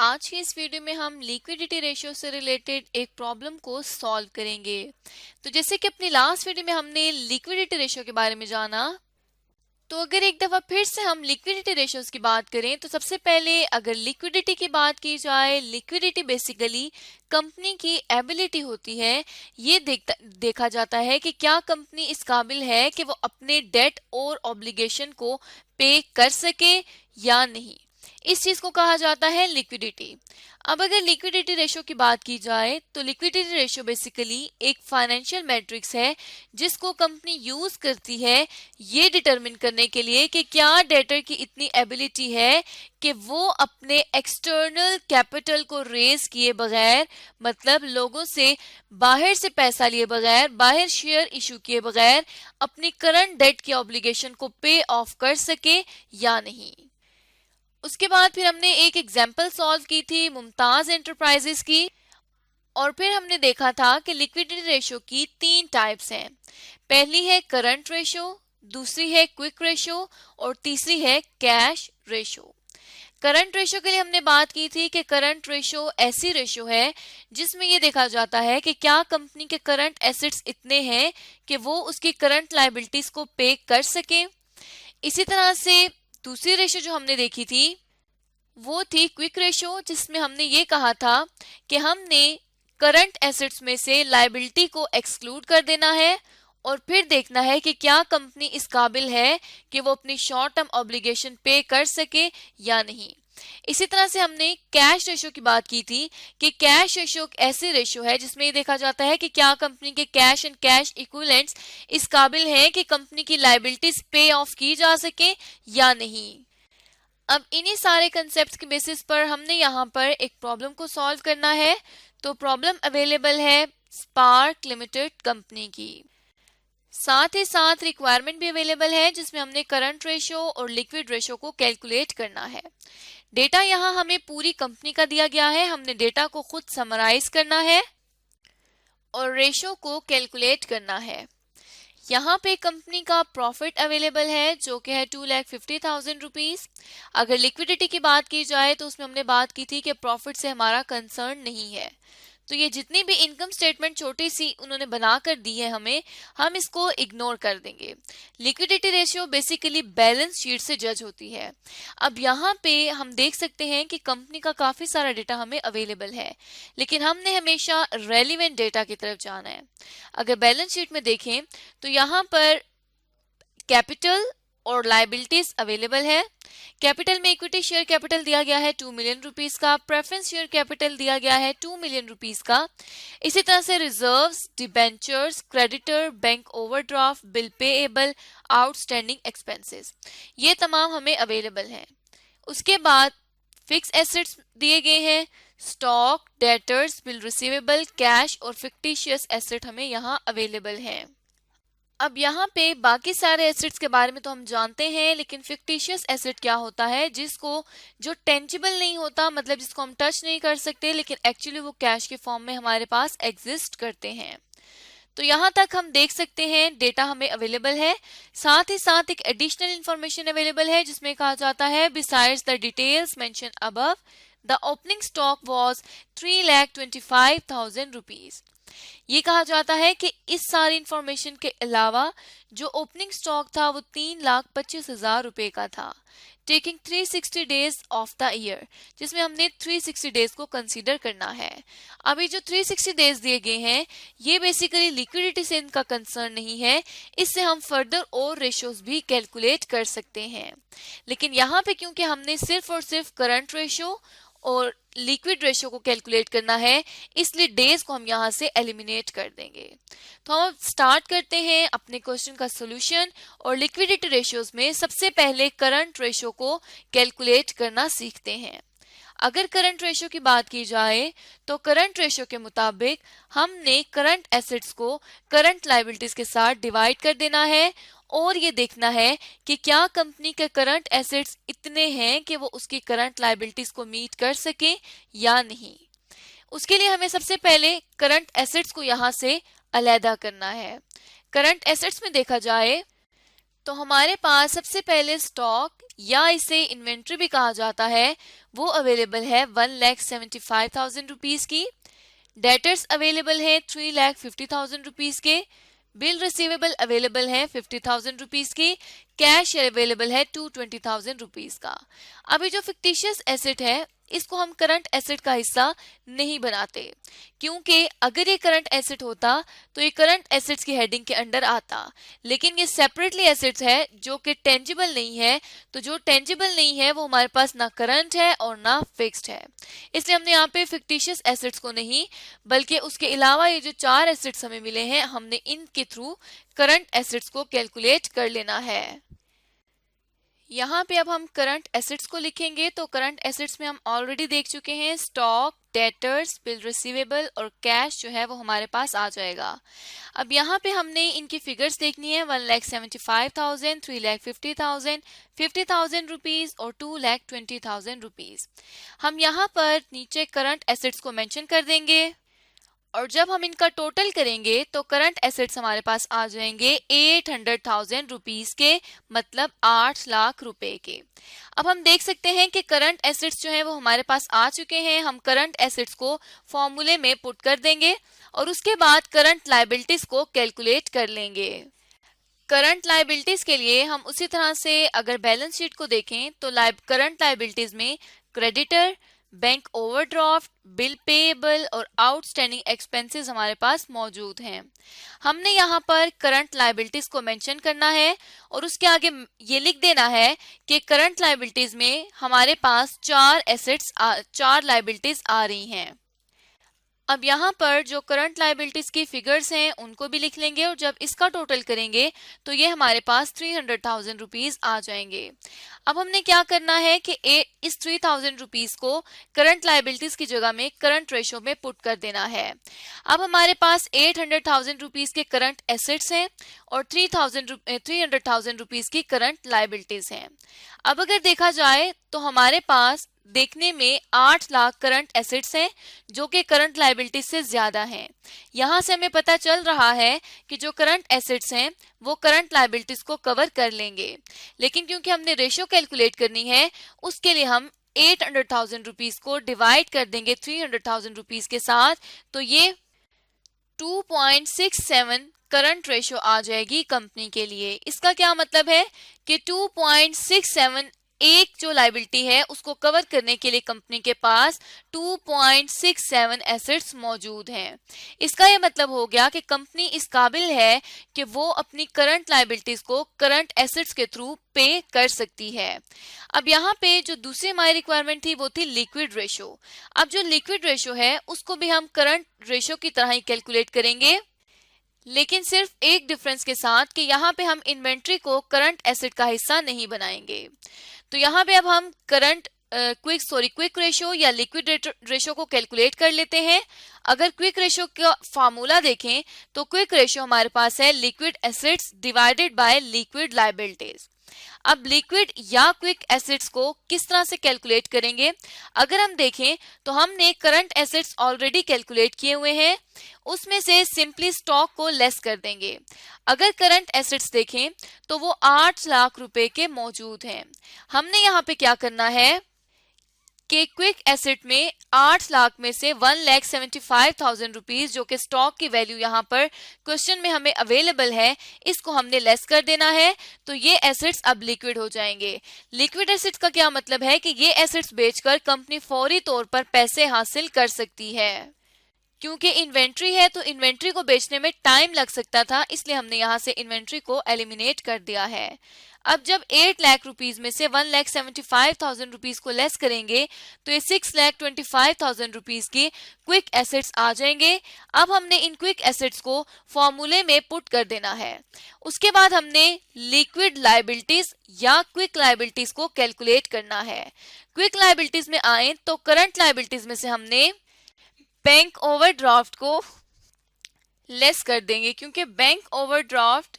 आज की इस वीडियो में हम लिक्विडिटी रेशियो से रिलेटेड एक प्रॉब्लम को सॉल्व करेंगे। तो जैसे कि अपनी लास्ट वीडियो में हमने लिक्विडिटी रेशियो के बारे में जाना, तो अगर एक दफा फिर से हम लिक्विडिटी रेशियोज की बात करें तो सबसे पहले अगर लिक्विडिटी की बात की जाए, लिक्विडिटी बेसिकली कंपनी की एबिलिटी होती है। ये देखा जाता है कि क्या कंपनी इस काबिल है कि वो अपने डेट और ऑब्लिगेशन को पे कर सके या नहीं। इस चीज को कहा जाता है लिक्विडिटी। अब अगर लिक्विडिटी रेशियो की बात की जाए तो लिक्विडिटी रेशियो बेसिकली एक फाइनेंशियल मैट्रिक्स है जिसको कंपनी यूज करती है ये डिटरमिन करने के लिए कि क्या डेटर की इतनी एबिलिटी है कि वो अपने एक्सटर्नल कैपिटल को रेज किए बगैर, मतलब लोगों से बाहर से पैसा लिए बगैर, बाहर शेयर इशू किए बगैर अपनी करंट डेट की ऑब्लिगेशन को पे ऑफ कर सके या नहीं। उसके बाद फिर हमने एक एग्जाम्पल सॉल्व की थी मुमताज एंटरप्राइजेस की, और फिर हमने देखा था कि लिक्विडिटी रेशियो की 3 टाइप्स हैं। पहली है करंट रेशियो, दूसरी है क्विक रेशियो और तीसरी है कैश रेशियो। करंट रेशियो के लिए हमने बात की थी कि करंट रेशियो ऐसी रेशियो है जिसमें यह देखा जाता है कि क्या कंपनी के करंट एसेट्स इतने हैं कि वो उसकी करंट लायबिलिटीज को पे कर सके। इसी तरह से दूसरी रेशियो जो हमने देखी थी वो थी क्विक रेशियो, जिसमें हमने ये कहा था कि हमने करंट एसेट्स में से लायबिलिटी को एक्सक्लूड कर देना है और फिर देखना है कि क्या कंपनी इस काबिल है कि वो अपनी शॉर्ट टर्म ऑब्लिगेशन पे कर सके या नहीं। इसी तरह से हमने कैश रेशियो की बात की थी कि कैश रेशियो एक ऐसी रेशियो है जिसमें ये देखा जाता है कि क्या कंपनी के कैश एंड कैश इक्विवेलेंट्स इस काबिल हैं कि कंपनी की लायबिलिटीज पे ऑफ की जा सके या नहीं। अब इन्हीं सारे कंसेप्ट के बेसिस पर हमने यहाँ पर एक प्रॉब्लम को सॉल्व करना है। तो प्रॉब्लम अवेलेबल है स्पार्क लिमिटेड कंपनी की, साथ ही साथ रिक्वायरमेंट भी अवेलेबल है जिसमें हमने करंट रेशियो और लिक्विड रेशियो को कैलकुलेट करना है। डेटा यहाँ हमें पूरी कंपनी का दिया गया है, हमने डेटा को खुद समराइज करना है और रेशियो को कैलकुलेट करना है। यहाँ पे कंपनी का प्रॉफिट अवेलेबल है जो कि है 2,50,000 रुपीज। अगर लिक्विडिटी की बात की जाए तो उसमें हमने बात की थी कि प्रॉफिट से हमारा कंसर्न नहीं है। तो ये जितनी भी इनकम स्टेटमेंट छोटी सी उन्होंने बना कर दी है हमें, हम इसको इग्नोर कर देंगे। Liquidity ratio basically balance sheet से जज होती है। अब यहाँ पे हम देख सकते हैं कि कंपनी का काफी सारा डेटा हमें अवेलेबल है, लेकिन हमने हमेशा रेलिवेंट डेटा की तरफ जाना है। अगर बैलेंस शीट में देखें तो यहाँ पर कैपिटल और लायबिलिटीज अवेलेबल है। कैपिटल में इक्विटी शेयर कैपिटल दिया गया है 2 मिलियन रुपीस का, प्रेफरेंस शेयर कैपिटल दिया गया है 2 मिलियन रुपीस का। इसी तरह से reserves, debentures, creditor, bank overdraft, bill payable, outstanding expenses, ये तमाम हमें अवेलेबल हैं। उसके बाद फिक्स एसेट्स दिए गए हैं, stock, debtors, bill receivable, cash और फिक्टिशियस एसेट हमें यहाँ अवेलेबल हैं। अब यहाँ पे बाकी सारे एसेट्स के बारे में तो हम जानते हैं, लेकिन फिक्टिशियस एसेट क्या होता है, जो टेंजिबल नहीं होता, मतलब जिसको हम टच नहीं कर सकते, लेकिन एक्चुअली वो कैश के फॉर्म में हमारे पास एग्जिस्ट करते हैं। तो यहाँ तक हम देख सकते हैं डेटा हमें अवेलेबल है। साथ ही साथ एक एडिशनल इंफॉर्मेशन अवेलेबल है जिसमें कहा जाता है besides the details mention above the opening stock was 3,25,000 rupees. ये कहा जाता है कि इस सारी इंफॉर्मेशन के अलावा जो ओपनिंग स्टॉक था वो 3,25,000 रुपए का था, taking 360 days of the year, जिसमें हमने 360 डेज को कंसीडर करना है। अभी जो 360 डेज दिए गए हैं ये बेसिकली लिक्विडिटी से इनका कंसर्न नहीं है, इससे हम फर्दर और रेशियोज भी कैलकुलेट कर सकते हैं। लेकिन यहाँ पे क्योंकि हमने सिर्फ और सिर्फ करंट रेशियो और लिक्विड रेशियो को कैलकुलेट करना है, इसलिए डेज को हम यहाँ से एलिमिनेट कर देंगे। तो हम स्टार्ट करते हैं अपने क्वेश्चन का सॉल्यूशन, और लिक्विडिटी रेशियोज में सबसे पहले करंट रेशियो को कैलकुलेट करना सीखते हैं। अगर करंट रेशियो की बात की जाए तो करंट रेशियो के मुताबिक हमने करंट एसेट्स को करंट लायबिलिटीज के साथ डिवाइड कर देना है और ये देखना है कि क्या कंपनी के करंट एसेट्स इतने हैं कि वो उसकी करंट लायबिलिटीज को मीट कर सके या नहीं। उसके लिए हमें सबसे पहले करंट एसेट्स को यहाँ से अलहदा करना है। करंट एसेट्स में देखा जाए तो हमारे पास सबसे पहले स्टॉक या इसे इन्वेंट्री भी कहा जाता है वो अवेलेबल है 1,75,000 रुपीज की। डेटर्स अवेलेबल है 3,50,000 रुपीज के। बिल रिसीवेबल अवेलेबल है 50,000 रुपीज की। कैश अवेलेबल है 220,000 रुपीज का। अभी जो फिक्टिशियस एसेट है इसको हम करंट एसेट का हिस्सा नहीं बनाते, क्योंकि अगर ये करंट एसेट होता तो ये करंट एसेट्स की हेडिंग के अंडर आता, लेकिन ये सेपरेटली एसेट्स है जो कि टेंजिबल नहीं है। तो जो टेंजिबल नहीं है वो हमारे पास ना करंट है और ना फिक्स्ड है, इसलिए हमने यहाँ पे फिक्टिशियस एसेट्स को नहीं बल्कि उसके अलावा ये जो 4 एसेट्स हमें मिले हैं हमने इनके थ्रू करंट एसेट्स को कैलकुलेट कर लेना है। यहाँ पे अब हम करंट एसेट्स को लिखेंगे तो करंट एसेट्स में हम ऑलरेडी देख चुके हैं स्टॉक, डेटर्स, बिल रिसीवेबल और कैश जो है वो हमारे पास आ जाएगा। अब यहाँ पे हमने इनकी फिगर्स देखनी है 1,75,000, 3,50,000, 50,000 रुपीज और 2,20,000 रुपीज। हम यहाँ पर नीचे करंट एसेट्स को मेंशन कर देंगे और जब हम इनका टोटल करेंगे तो करंट एसेट्स हमारे पास आ जाएंगे 800,000 रुपीज के, मतलब 8 लाख रुपए के। अब हम देख सकते हैं कि करंट एसेट्स जो है वो हमारे पास आ चुके हैं। हम करंट एसेट्स को फॉर्मूले में पुट कर देंगे और उसके बाद करंट लायबिलिटीज को कैलकुलेट कर लेंगे। करंट लायबिलिटीज के लिए हम उसी तरह से अगर बैलेंस शीट को देखें तो करंट लायबिलिटीज में creditor, bank overdraft, bill payable और आउटस्टैंडिंग एक्सपेंसेस हमारे पास मौजूद हैं। हमने यहाँ पर करंट लायबिलिटीज को मेंशन करना है और उसके आगे ये लिख देना है कि करंट लायबिलिटीज में हमारे पास 4 लायबिलिटीज आ रही हैं। अब यहाँ पर जो करंट लायबिलिटीज की फिगर्स हैं उनको भी लिख लेंगे और जब इसका टोटल करेंगे तो ये हमारे पास 300,000 रुपीज आ जाएंगे। अब हमने क्या करना है कि इस 3,000 रुपीज को करंट लायबिलिटीज की जगह में करंट रेशो में पुट कर देना है। अब हमारे पास 800,000 रुपीज के करंट एसेट्स हैं और 300,000 रुपीज की करंट लायबिलिटीज हैं। अब अगर देखा जाए तो हमारे पास देखने में 8 लाख करंट एसेट्स हैं जो कि करंट लायबिलिटीज से ज्यादा हैं। यहाँ से हमें पता चल रहा है कि जो करंट एसेट्स हैं वो करंट लायबिलिटीज को कवर कर लेंगे, लेकिन क्योंकि हमने रेशियो कैलकुलेट करनी है उसके लिए हम 800,000 रुपीज को डिवाइड कर देंगे 300,000 रुपीज के साथ, तो ये 2.67 करंट रेशो आ जाएगी कंपनी के लिए। इसका क्या मतलब है कि 2.67 एक जो लायबिलिटी है उसको कवर करने के लिए कंपनी के पास 2.67 एसेट्स मौजूद हैं। इसका यह मतलब हो गया कि कंपनी इस काबिल है कि वो अपनी करंट लायबिलिटीज को करंट एसेट्स के थ्रू पे कर सकती है। अब यहाँ पे जो दूसरी हमारी रिक्वायरमेंट थी वो थी लिक्विड रेशो। अब जो लिक्विड रेशो है उसको भी हम करंट रेशो की तरह ही कैलकुलेट करेंगे, लेकिन सिर्फ एक डिफरेंस के साथ कि यहाँ पे हम इन्वेंट्री को करंट एसेट का हिस्सा नहीं बनाएंगे। तो यहाँ पे अब हम क्विक रेशो या लिक्विड रेशो को कैलकुलेट कर लेते हैं। अगर क्विक रेशो का फार्मूला देखें तो क्विक रेशो हमारे पास है liquid assets divided by liquid liabilities. अब लिक्विड या क्विक एसेट्स को किस तरह से कैलकुलेट करेंगे, अगर हम देखें तो हमने करंट एसेट्स ऑलरेडी कैलकुलेट किए हुए हैं, उसमें से सिंपली स्टॉक को लेस कर देंगे। अगर करंट एसेट्स देखें तो वो 8 लाख रुपए के मौजूद हैं। हमने यहाँ पे क्या करना है कि क्विक एसेट में 8 लाख में से 1,75,000 रुपीज जो कि स्टॉक की वैल्यू यहाँ पर क्वेश्चन में हमें अवेलेबल है, इसको हमने लेस कर देना है, तो ये एसेट्स अब लिक्विड हो जाएंगे। लिक्विड एसेट्स का क्या मतलब है कि ये एसेट्स बेचकर कंपनी फौरी तौर पर पैसे हासिल कर सकती है। क्योंकि इन्वेंट्री है तो इन्वेंट्री को बेचने में टाइम लग सकता था, इसलिए हमने यहाँ से इन्वेंट्री को एलिमिनेट कर दिया है। अब जब 8 लाख रुपीज में से 1,75,000 रुपीज को लेस करेंगे तो ये 6,25,000 रुपीज की क्विक एसेट्स आ जाएंगे। अब हमने इन क्विक एसेट्स को फॉर्मूले में पुट कर देना है। उसके बाद हमने लिक्विड लायबिलिटीज या क्विक लायबिलिटीज को कैलकुलेट करना है। क्विक लायबिलिटीज में आए तो करंट लायबिलिटीज में से हमने बैंक ओवरड्राफ्ट को लेस कर देंगे, क्योंकि बैंक ओवरड्राफ्ट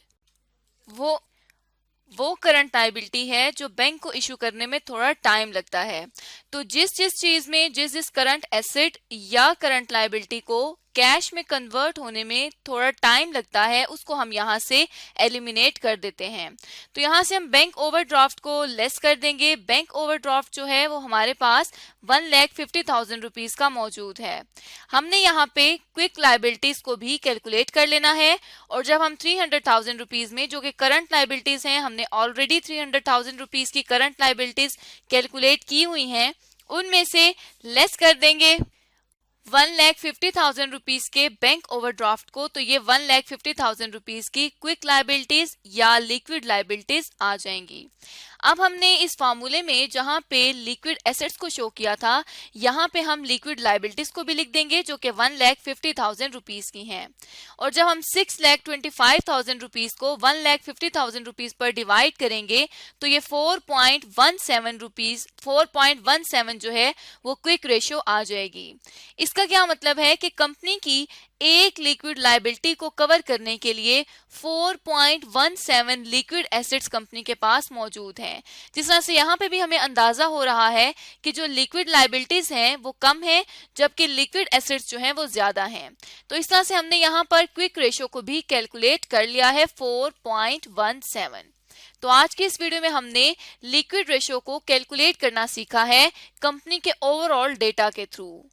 वो करंट लायबिलिटी है जो बैंक को इशू करने में थोड़ा टाइम लगता है। तो जिस चीज में जिस करंट एसेट या करंट लायबिलिटी को कैश में कन्वर्ट होने में थोड़ा टाइम लगता है उसको हम यहाँ से एलिमिनेट कर देते हैं। तो यहाँ से हम बैंक ओवरड्राफ्ट को लेस कर देंगे। बैंक ओवरड्राफ्ट जो है वो हमारे पास 1,50,000 रुपीज का मौजूद है। हमने यहाँ पे क्विक लाइबिलिटीज को भी कैलकुलेट कर लेना है और जब हम 300,000 रुपीज में, जो कि करंट लाइबिलिटीज हैं, हमने ऑलरेडी 300,000 रुपीज की करंट लाइबिलिटीज कैलकुलेट की हुई हैं, उनमें से लेस कर देंगे 1,50,000 रुपीज के बैंक ओवरड्राफ्ट को, तो ये 1,50,000 रुपीज की क्विक लाइबिलिटीज या लिक्विड लाइबिलिटीज आ जाएंगी। अब हमने इस फॉर्मूले में जहां पे लिक्विड एसेट्स को शो किया था, यहाँ पे हम लिक्विड लाइबिलिटीज को भी लिख देंगे जो कि 1,50,000 रुपीज की हैं। और जब हम 6,25,000 रुपीज को 1,50,000 रुपीज पर डिवाइड करेंगे तो ये 4.17 रुपीज 4.17 जो है वो क्विक रेशियो आ जाएगी। इसका क्या मतलब है कि कंपनी की एक लिक्विड लाइबिलिटी को कवर करने के लिए 4.17 लिक्विड एसेट्स कंपनी के पास मौजूद हैं। जिस तरह से यहाँ पे भी हमें अंदाजा हो रहा है कि जो लिक्विड लाइबिलिटीज हैं वो कम है जबकि लिक्विड एसेट्स जो हैं वो ज्यादा हैं। तो इस तरह से हमने यहाँ पर क्विक रेशियो को भी कैलकुलेट कर लिया है 4.17। तो आज की इस वीडियो में हमने लिक्विड रेशियो को कैलकुलेट करना सीखा है कंपनी के ओवरऑल डेटा के थ्रू।